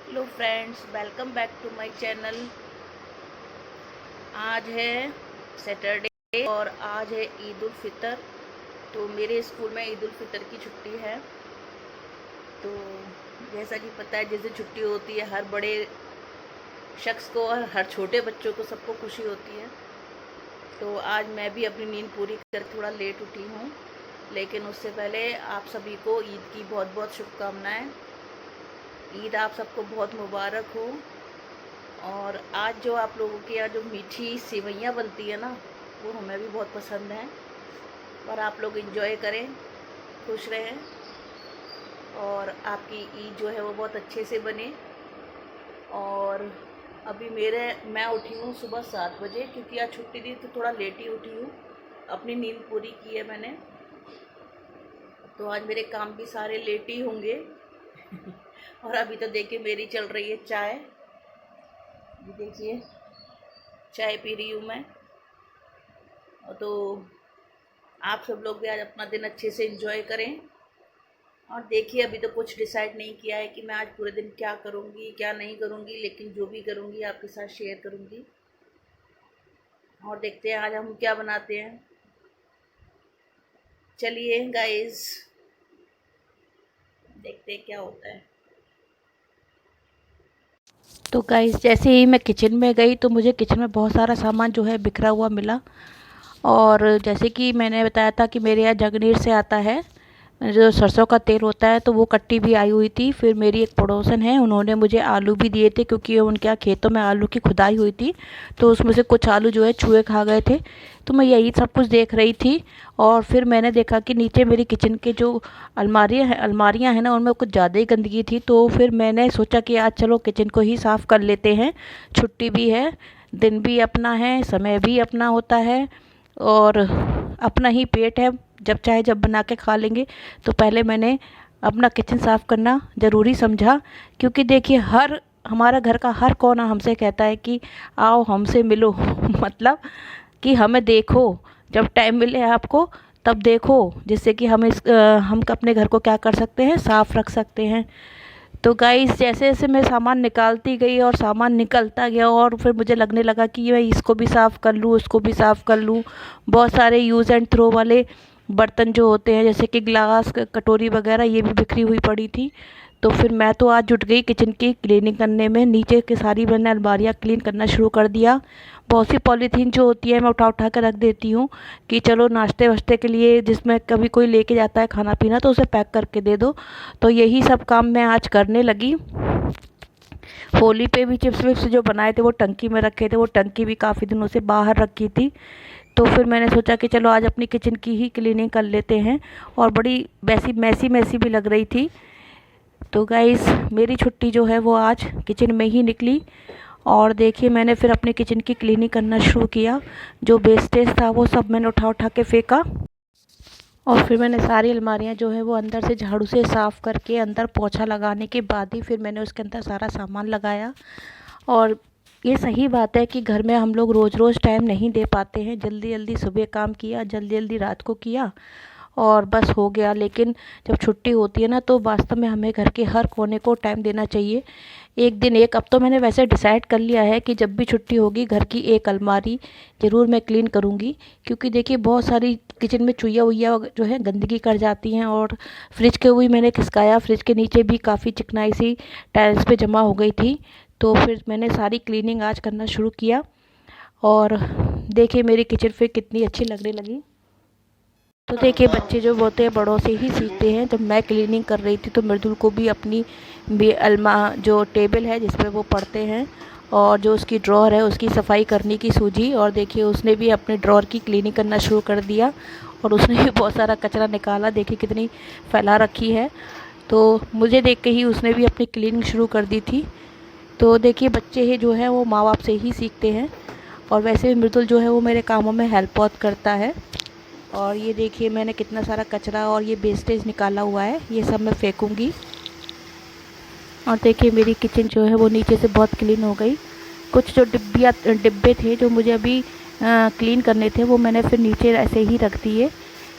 Hello friends, welcome back to my channel. आज है Saturday और आज है ईद उल फितर। तो मेरे स्कूल में ईद उल फितर की छुट्टी है। तो जैसा कि पता है, जिस दिन छुट्टी होती है हर बड़े शख्स को और हर छोटे बच्चों को सबको खुशी होती है। तो आज मैं भी अपनी नींद पूरी कर थोड़ा लेट उठी हूँ, लेकिन उससे पहले आप सभी को ईद की बहुत बहुत शुभकामनाएँ। ईद आप सबको बहुत मुबारक हो। और आज जो आप लोगों के यहाँ जो मीठी सेवइयाँ बनती है ना, वो हमें भी बहुत पसंद है। और आप लोग एंजॉय करें, खुश रहें और आपकी ईद जो है वो बहुत अच्छे से बने। और अभी मैं उठी हूँ सुबह 7 बजे, क्योंकि आज छुट्टी थी तो थोड़ा लेट ही उठी हूँ। अपनी नींद पूरी की है मैंने, तो आज मेरे काम भी सारे लेट ही होंगे। और अभी तो देखिए मेरी चल रही है चाय। ये देखिए चाय पी रही हूँ मैं। तो आप सब लोग भी आज अपना दिन अच्छे से एंजॉय करें। और देखिए अभी तो कुछ डिसाइड नहीं किया है कि मैं आज पूरे दिन क्या करूँगी क्या नहीं करूँगी, लेकिन जो भी करूँगी आपके साथ शेयर करूँगी। और देखते हैं आज हम क्या बनाते हैं। चलिए गाइस, देखते हैं क्या होता है। तो गाइस, जैसे ही मैं किचन में गई तो मुझे किचन में बहुत सारा सामान जो है बिखरा हुआ मिला। और जैसे कि मैंने बताया था कि मेरे यहाँ जगनीर से आता है जो सरसों का तेल होता है, तो वो कट्टी भी आई हुई थी। फिर मेरी एक पड़ोसन है, उन्होंने मुझे आलू भी दिए थे, क्योंकि उनके यहाँ खेतों में आलू की खुदाई हुई थी, तो उसमें से कुछ आलू जो है चूहे खा गए थे। तो मैं यही सब कुछ देख रही थी। और फिर मैंने देखा कि नीचे मेरी किचन के जो अलमारियाँ हैं ना, उनमें कुछ ज़्यादा ही गंदगी थी। तो फिर मैंने सोचा कि आज चलो किचन को ही साफ़ कर लेते हैं, छुट्टी भी है, दिन भी अपना है, समय भी अपना होता है और अपना ही पेट है, जब चाहे जब बना के खा लेंगे। तो पहले मैंने अपना किचन साफ़ करना ज़रूरी समझा, क्योंकि देखिए हमारा घर का हर कोना हमसे कहता है कि आओ हमसे मिलो। मतलब कि हमें देखो, जब टाइम मिले आपको तब देखो, जिससे कि हम अपने घर को क्या कर सकते हैं, साफ़ रख सकते हैं। तो गाइस, जैसे जैसे मैं सामान निकालती गई और सामान निकलता गया, और फिर मुझे लगने लगा कि मैं इसको भी साफ़ कर लूँ, उसको भी साफ़ कर लूँ। बहुत सारे यूज़ एंड थ्रो वाले बर्तन जो होते हैं, जैसे कि ग्लास, कटोरी वगैरह, ये भी बिखरी हुई पड़ी थी। तो फिर मैं तो आज जुट गई किचन की क्लीनिंग करने में। नीचे की सारी मैंने अलमारियाँ क्लीन करना शुरू कर दिया। बहुत सी पॉलीथीन जो होती है मैं उठा उठा कर रख देती हूँ कि चलो नाश्ते वाश्ते के लिए, जिसमें कभी कोई लेके जाता है खाना पीना तो उसे पैक करके दे दो। तो यही सब काम मैं आज करने लगी। होली पे भी चिप्स विप्स जो बनाए थे वो टंकी में रखे थे, वो टंकी भी काफ़ी दिनों से बाहर रखी थी। तो फिर मैंने सोचा कि चलो आज अपनी किचन की ही क्लीनिंग कर लेते हैं। और बड़ी वैसी मैसी मैसी भी लग रही थी। तो गाइस, मेरी छुट्टी जो है वो आज किचन में ही निकली। और देखिए मैंने फिर अपने किचन की क्लीनिंग करना शुरू किया। जो वेस्टेज था वो सब मैंने उठा उठा के फेंका। और फिर मैंने सारी अलमारियाँ जो है वो अंदर से झाड़ू से साफ़ करके, अंदर पोछा लगाने के बाद ही फिर मैंने उसके अंदर सारा सामान लगाया। और ये सही बात है कि घर में हम लोग रोज़ रोज़ टाइम नहीं दे पाते हैं। जल्दी जल्दी सुबह काम किया, जल्दी जल्दी रात को किया और बस हो गया। लेकिन जब छुट्टी होती है ना, तो वास्तव में हमें घर के हर कोने को टाइम देना चाहिए। एक दिन एक, अब तो मैंने वैसे डिसाइड कर लिया है कि जब भी छुट्टी होगी घर की एक अलमारी ज़रूर मैं क्लीन करूँगी। क्योंकि देखिए बहुत सारी किचन में चुईया वुईया जो है गंदगी कर जाती हैं। और फ्रिज के भी मैंने खिसकाया, फ्रिज के नीचे भी काफ़ी चिकनाई सी टाइल्स पे जमा हो गई थी। तो फिर मैंने सारी क्लीनिंग आज करना शुरू किया। और देखिए मेरी किचन फिर कितनी अच्छी लगने लगी। तो देखिए बच्चे जो होते हैं बड़ों से ही सीखते हैं। जब मैं क्लीनिंग कर रही थी तो मृदुल को भी अपनी जो टेबल है जिस पे वो पढ़ते हैं और जो उसकी ड्रॉअर है उसकी सफाई करने की सूझी। और देखिए उसने भी अपने ड्रॉअर की क्लीनिंग करना शुरू कर दिया और उसने भी बहुत सारा कचरा निकाला। देखिए कितनी फैला रखी है। तो मुझे देख के ही उसने भी अपनी क्लीनिंग शुरू कर दी थी। तो देखिए बच्चे ही जो है वो माँ बाप से ही सीखते हैं। और वैसे भी मृदुल जो है वो मेरे कामों में हेल्प बहुत करता है। और ये देखिए मैंने कितना सारा कचरा और ये वेस्टेज निकाला हुआ है, ये सब मैं फेंकूँगी। और देखिए मेरी किचन जो है वो नीचे से बहुत क्लीन हो गई। कुछ जो डिब्बे थे जो मुझे अभी क्लीन करने थे वो मैंने फिर नीचे ऐसे ही रख दिए।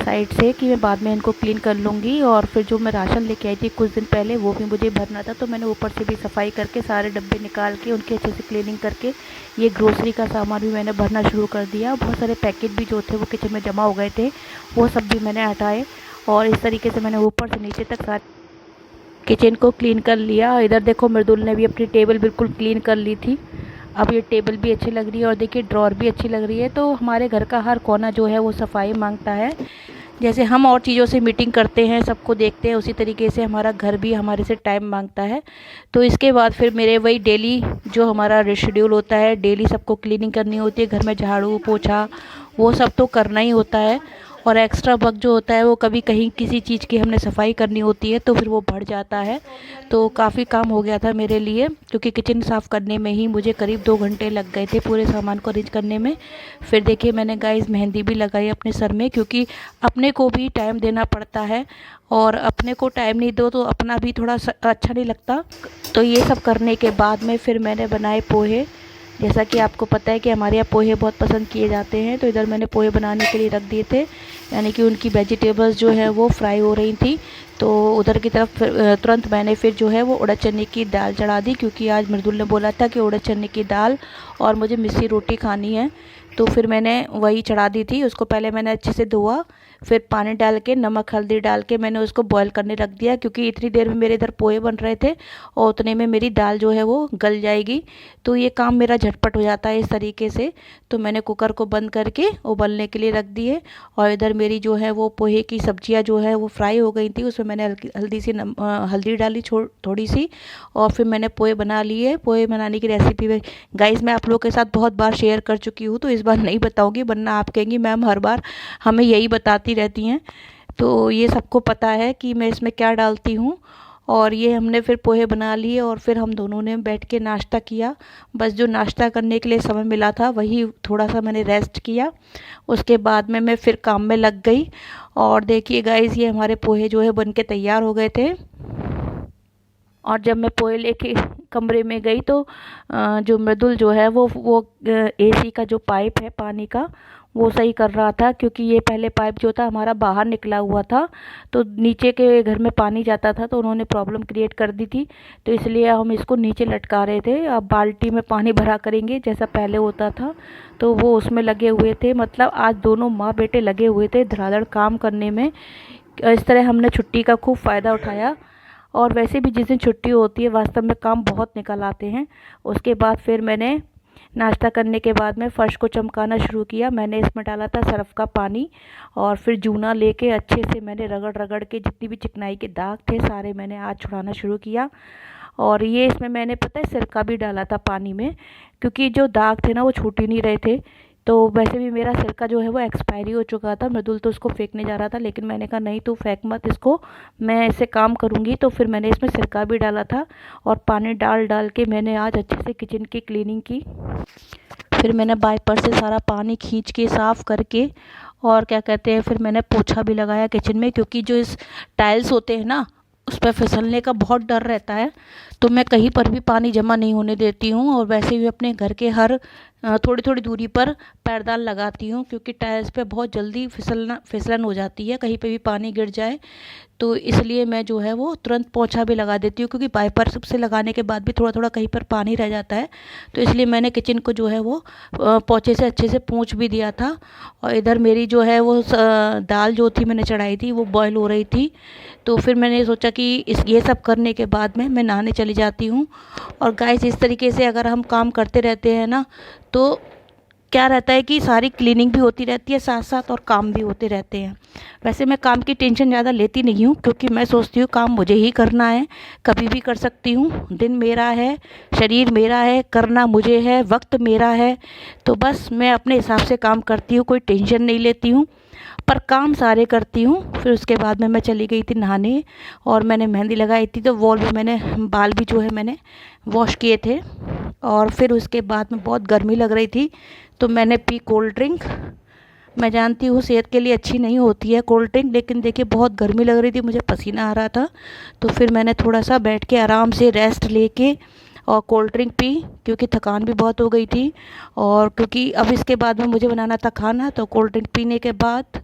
साइड से कि मैं बाद में इनको क्लीन कर लूँगी। और फिर जो मैं राशन लेके आई थी कुछ दिन पहले वो भी मुझे भरना था, तो मैंने ऊपर से भी सफाई करके सारे डब्बे निकाल के उनकी अच्छे से क्लीनिंग करके ये ग्रोसरी का सामान भी मैंने भरना शुरू कर दिया। बहुत सारे पैकेट भी जो थे वो किचन में जमा हो गए थे, वो सब भी मैंने हटाए और इस तरीके से मैंने ऊपर से नीचे तक सारे किचन को क्लीन कर लिया। इधर देखो मृदुल ने भी अपनी टेबल बिल्कुल क्लीन कर ली थी। अब ये टेबल भी अच्छी लग रही है और देखिए ड्रॉर भी अच्छी लग रही है। तो हमारे घर का हर कोना जो है वो सफाई मांगता है। जैसे हम और चीज़ों से मीटिंग करते हैं, सबको देखते हैं, उसी तरीके से हमारा घर भी हमारे से टाइम मांगता है। तो इसके बाद फिर मेरे वही डेली जो हमारा शेड्यूल होता है, डेली सबको क्लीनिंग करनी होती है, घर में झाड़ू पोछा वो सब तो करना ही होता है। और एक्स्ट्रा वक्त जो होता है वो कभी कहीं किसी चीज़ की हमने सफाई करनी होती है तो फिर वो बढ़ जाता है। तो काफ़ी काम हो गया था मेरे लिए, क्योंकि किचन साफ़ करने में ही मुझे करीब 2 घंटे लग गए थे पूरे सामान को अरेंज करने में। फिर देखिए मैंने गाइस मेहंदी भी लगाई अपने सर में, क्योंकि अपने को भी टाइम देना पड़ता है और अपने को टाइम नहीं दो तो अपना भी थोड़ा अच्छा नहीं लगता। तो ये सब करने के बाद में फिर मैंने बनाए पोहे। जैसा कि आपको पता है कि हमारे यहाँ पोहे बहुत पसंद किए जाते हैं, तो इधर मैंने पोहे बनाने के लिए रख दिए थे, यानी कि उनकी वेजिटेबल्स जो है वो फ्राई हो रही थी। तो उधर की तरफ तुरंत मैंने फिर जो है वो उड़द चने की दाल चढ़ा दी, क्योंकि आज मृदुल ने बोला था कि उड़द चने की दाल और मुझे मिस्सी रोटी खानी है। तो फिर मैंने वही चढ़ा दी थी। उसको पहले मैंने अच्छे से धोआ, फिर पानी डाल के नमक हल्दी डाल के मैंने उसको बॉईल करने रख दिया, क्योंकि इतनी देर में मेरे इधर पोहे बन रहे थे और उतने में मेरी दाल जो है वो गल जाएगी। तो ये काम मेरा झटपट हो जाता है इस तरीके से। तो मैंने कुकर को बंद करके उबलने के लिए रख दिए और इधर मेरी जो है वो पोहे की सब्जियां जो है वो फ्राई हो गई थी। उसमें मैंने हल्दी डाली थोड़ी सी और फिर मैंने पोहे बना लिए। पोहे बनाने की रेसिपी गाइस मैं आप लोगों के साथ बहुत बार शेयर कर चुकी हूँ, तो इस बार नहीं बताऊँगी, वरना आप कहेंगी मैम हर बार हमें यही बताती रहती हैं। तो ये सबको पता है कि मैं इसमें क्या डालती हूँ। और ये हमने फिर पोहे बना लिए और फिर हम दोनों ने बैठ के नाश्ता किया। बस जो नाश्ता करने के लिए समय मिला था वही थोड़ा सा मैंने रेस्ट किया, उसके बाद में मैं फिर काम में लग गई। और देखिए गाइस ये हमारे पोहे जो है बन के तैयार हो गए थे। और जब मैं पोहे लेके कमरे में गई तो जो मृदुल जो है वो एसी का जो पाइप है पानी का वो सही कर रहा था, क्योंकि ये पहले पाइप जो था हमारा बाहर निकला हुआ था, तो नीचे के घर में पानी जाता था तो उन्होंने प्रॉब्लम क्रिएट कर दी थी। तो इसलिए हम इसको नीचे लटका रहे थे। अब बाल्टी में पानी भरा करेंगे जैसा पहले होता था, तो वो उसमें लगे हुए थे। मतलब आज दोनों माँ बेटे लगे हुए थे धड़ाधड़ काम करने में। इस तरह हमने छुट्टी का खूब फ़ायदा उठाया। और वैसे भी जिस दिन छुट्टी होती है वास्तव में काम बहुत निकल आते हैं। उसके बाद फिर मैंने नाश्ता करने के बाद में फ़र्श को चमकाना शुरू किया। मैंने इसमें डाला था सर्फ़ का पानी और फिर जूना लेके अच्छे से मैंने रगड़ रगड़ के जितनी भी चिकनाई के दाग थे सारे मैंने आज छुड़ाना शुरू किया। और ये इसमें मैंने पता है सिरका भी डाला था पानी में, क्योंकि जो दाग थे ना वो छूट ही नहीं रहे थे। तो वैसे भी मेरा सिरका जो है वो एक्सपायरी हो चुका था। मृदुल तो उसको फेंकने जा रहा था, लेकिन मैंने कहा नहीं तू फेंक मत इसको, मैं इससे काम करूँगी। तो फिर मैंने इसमें सिरका भी डाला था और पानी डाल डाल के मैंने आज अच्छे से किचन की क्लीनिंग की। फिर मैंने वाइपर से सारा पानी खींच के साफ़ करके और क्या कहते हैं फिर मैंने पोछा भी लगाया किचन में, क्योंकि जो इस टाइल्स होते हैं ना उस पर फिसलने का बहुत डर रहता है। तो मैं कहीं पर भी पानी जमा नहीं होने देती हूँ और वैसे भी अपने घर के हर थोड़ी थोड़ी दूरी पर पैरदान लगाती हूँ, क्योंकि टाइल्स पे बहुत जल्दी फिसलन हो जाती है, कहीं पे भी पानी गिर जाए। तो इसलिए मैं जो है वो तुरंत पोंछा भी लगा देती हूँ, क्योंकि वाइपर से लगाने के बाद भी थोड़ा थोड़ा कहीं पर पानी रह जाता है। तो इसलिए मैंने किचन को जो है वो पोंछे से अच्छे से पोंछ भी दिया था। और इधर मेरी जो है वो दाल जो थी मैंने चढ़ाई थी वो बॉयल हो रही थी। तो फिर मैंने सोचा कि ये सब करने के बाद में मैं नहाने चली जाती हूँ। और गाइस इस तरीके से अगर हम काम करते रहते हैं ना तो क्या रहता है कि सारी क्लीनिंग भी होती रहती है साथ साथ और काम भी होते रहते हैं। वैसे मैं काम की टेंशन ज़्यादा लेती नहीं हूँ, क्योंकि मैं सोचती हूँ काम मुझे ही करना है, कभी भी कर सकती हूँ, दिन मेरा है, शरीर मेरा है, करना मुझे है, वक्त मेरा है। तो बस मैं अपने हिसाब से काम करती हूँ, कोई टेंशन नहीं लेती हूँ, पर काम सारे करती हूँ। फिर उसके बाद में मैं चली गई थी नहाने और मैंने मेहंदी लगाई थी, तो बाल भी जो है मैंने वॉश किए थे। और फिर उसके बाद में बहुत गर्मी लग रही थी तो मैंने पी कोल्ड ड्रिंक। मैं जानती हूँ सेहत के लिए अच्छी नहीं होती है कोल्ड ड्रिंक, लेकिन देखिए बहुत गर्मी लग रही थी, मुझे पसीना आ रहा था। तो फिर मैंने थोड़ा सा बैठ के आराम से रेस्ट लेके और कोल्ड ड्रिंक पी क्योंकि थकान भी बहुत हो गई थी। और क्योंकि अब इसके बाद में मुझे बनाना था खाना, तो कोल्ड ड्रिंक पीने के बाद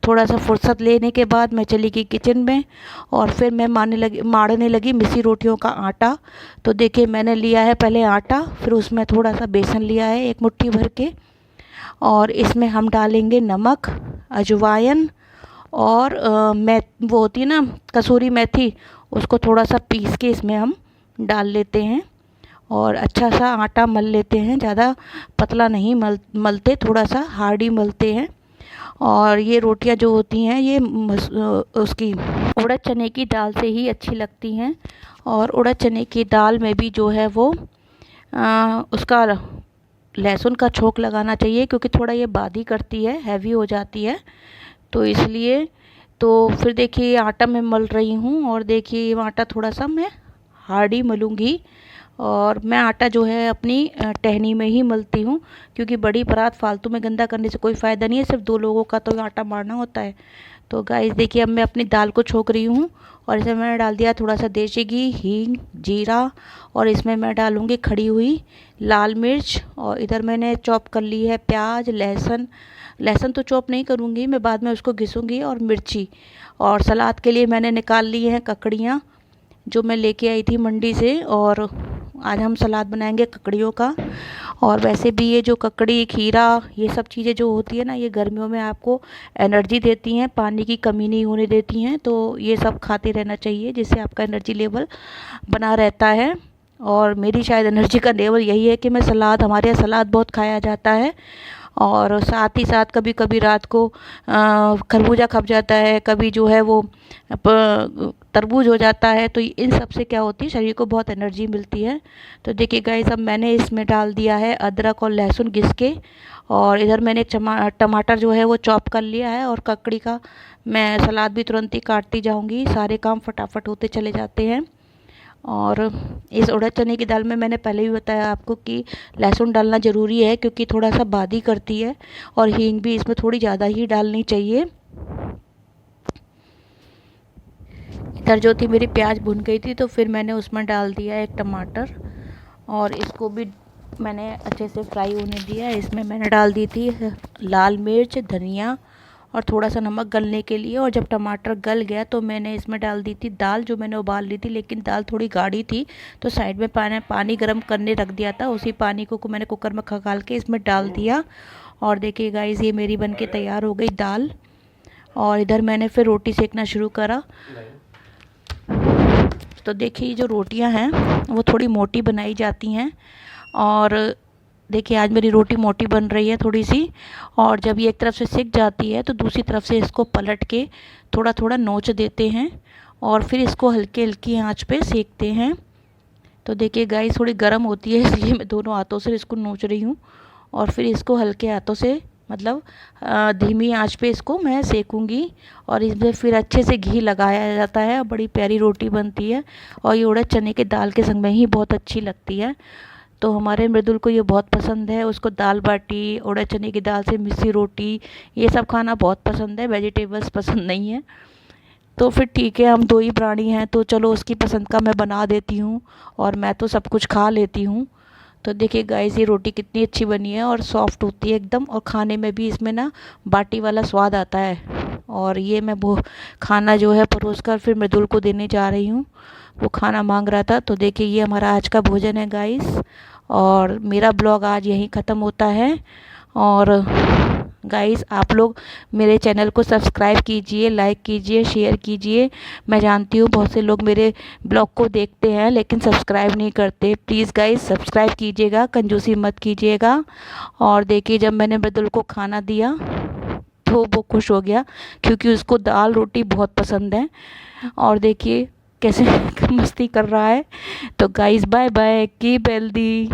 थोड़ा सा फुर्सत लेने के बाद मैं चली गई किचन में और फिर मैं मारने लगी मिस्सी रोटियों का आटा। तो देखिए मैंने लिया है पहले आटा, फिर उसमें थोड़ा सा बेसन लिया है 1 मुट्ठी भर के, और इसमें हम डालेंगे नमक, अजवाइन और वो होती है ना कसूरी मेथी, उसको थोड़ा सा पीस के इसमें हम डाल लेते हैं और अच्छा सा आटा मल लेते हैं। ज़्यादा पतला नहीं मलते, थोड़ा सा हार्ड ही मलते हैं। और ये रोटियां जो होती हैं ये उसकी उड़द चने की दाल से ही अच्छी लगती हैं। और उड़द चने की दाल में भी जो है वो उसका लहसुन का छोंक लगाना चाहिए, क्योंकि थोड़ा ये बादी करती है, हैवी हो जाती है, तो इसलिए। तो फिर देखिए आटा मैं मल रही हूँ और देखिए ये आटा थोड़ा सा मैं हार्ड ही मलूँगी। और मैं आटा जो है अपनी टहनी में ही मलती हूँ, क्योंकि बड़ी परात फालतू में गंदा करने से कोई फ़ायदा नहीं है, सिर्फ 2 लोगों का तो आटा मारना होता है। तो गाइस देखिए अब मैं अपनी दाल को छोंक रही हूँ और इसमें मैंने डाल दिया थोड़ा सा देसी घी, हींग, जीरा, और इसमें मैं डालूँगी खड़ी हुई लाल मिर्च। और इधर मैंने चॉप कर ली है प्याज, लहसुन तो चॉप नहीं करूँगी मैं, बाद में उसको घिसूँगी, और मिर्ची। और सलाद के लिए मैंने निकाल ली हैं ककड़ियाँ जो मैं लेके आई थी मंडी से, और आज हम सलाद बनाएंगे ककड़ियों का। और वैसे भी ये जो ककड़ी, खीरा, ये सब चीज़ें जो होती है ना, ये गर्मियों में आपको एनर्जी देती हैं, पानी की कमी नहीं होने देती हैं, तो ये सब खाते रहना चाहिए जिससे आपका एनर्जी लेवल बना रहता है। और मेरी शायद एनर्जी का लेवल यही है कि मैं हमारे यहाँ सलाद बहुत खाया जाता है। और साथ ही साथ कभी कभी रात को खरबूजा खप जाता है, कभी जो है वो तरबूज हो जाता है, तो इन सब से क्या होती है, शरीर को बहुत एनर्जी मिलती है। तो देखिए गाइस अब मैंने इसमें डाल दिया है अदरक और लहसुन घिस के, और इधर मैंने टमाटर जो है वो चॉप कर लिया है, और ककड़ी का मैं सलाद भी तुरंत ही काटती जाऊंगी, सारे काम फटाफट होते चले जाते हैं। और इस उड़द चने की दाल में मैंने पहले भी बताया आपको कि लहसुन डालना ज़रूरी है, क्योंकि थोड़ा सा बादी करती है, और हींग भी इसमें थोड़ी ज़्यादा ही डालनी चाहिए। इधर जो थी मेरी प्याज भुन गई थी, तो फिर मैंने उसमें डाल दिया एक टमाटर, और इसको भी मैंने अच्छे से फ्राई होने दिया। इसमें मैंने डाल दी थी लाल मिर्च, धनिया और थोड़ा सा नमक गलने के लिए। और जब टमाटर गल गया तो मैंने इसमें डाल दी थी दाल जो मैंने उबाल ली थी, लेकिन दाल थोड़ी गाढ़ी थी, तो साइड में पानी गर्म करने रख दिया था, उसी पानी को मैंने कुकर में खगाल के इसमें डाल दिया। और देखिए गाइस ये मेरी बनके तैयार हो गई दाल। और इधर मैंने फिर रोटी सेकना शुरू करा। तो देखिए जो रोटियां हैं वो थोड़ी मोटी बनाई जाती हैं, और देखिए आज मेरी रोटी मोटी बन रही है थोड़ी सी। और जब ये एक तरफ से सिक जाती है तो दूसरी तरफ से इसको पलट के थोड़ा थोड़ा नोच देते हैं, और फिर इसको हल्की हल्की आंच पे सेकते हैं। तो देखिए गाइस थोड़ी गर्म होती है, इसलिए मैं दोनों हाथों से इसको नोच रही हूँ, और फिर इसको हल्के हाथों से मतलब धीमी आंच पे इसको मैं सेकूंगी। और इसमें फिर अच्छे से घी लगाया जाता है, बड़ी प्यारी रोटी बनती है, और ये उड़द चने के दाल के संग में ही बहुत अच्छी लगती है। तो हमारे मृदुल को ये बहुत पसंद है, उसको दाल बाटी, उड़द चने की दाल से मिस्सी रोटी, ये सब खाना बहुत पसंद है, वेजिटेबल्स पसंद नहीं है। तो फिर ठीक है, हम 2 ही प्राणी हैं, तो चलो उसकी पसंद का मैं बना देती हूँ, और मैं तो सब कुछ खा लेती हूँ। तो देखिए गाइस ये रोटी कितनी अच्छी बनी है, और सॉफ्ट होती है एकदम, और खाने में भी इसमें ना बाटी वाला स्वाद आता है। और ये मैं वो खाना जो है परोस कर फिर मृदुल को देने जा रही हूँ, वो खाना मांग रहा था। तो देखिए ये हमारा आज का भोजन है गाइस, और मेरा ब्लॉग आज यहीं ख़त्म होता है। और गाइस आप लोग मेरे चैनल को सब्सक्राइब कीजिए, लाइक कीजिए, शेयर कीजिए। मैं जानती हूँ बहुत से लोग मेरे ब्लॉग को देखते हैं लेकिन सब्सक्राइब नहीं करते। प्लीज़ गाइस सब्सक्राइब कीजिएगा, कंजूसी मत कीजिएगा। और देखिए जब मैंने मृदुल को खाना दिया तो वो खुश हो गया, क्योंकि उसको दाल रोटी बहुत पसंद है। और देखिए कैसे मस्ती कर रहा है। तो guys bye bye, keep healthy.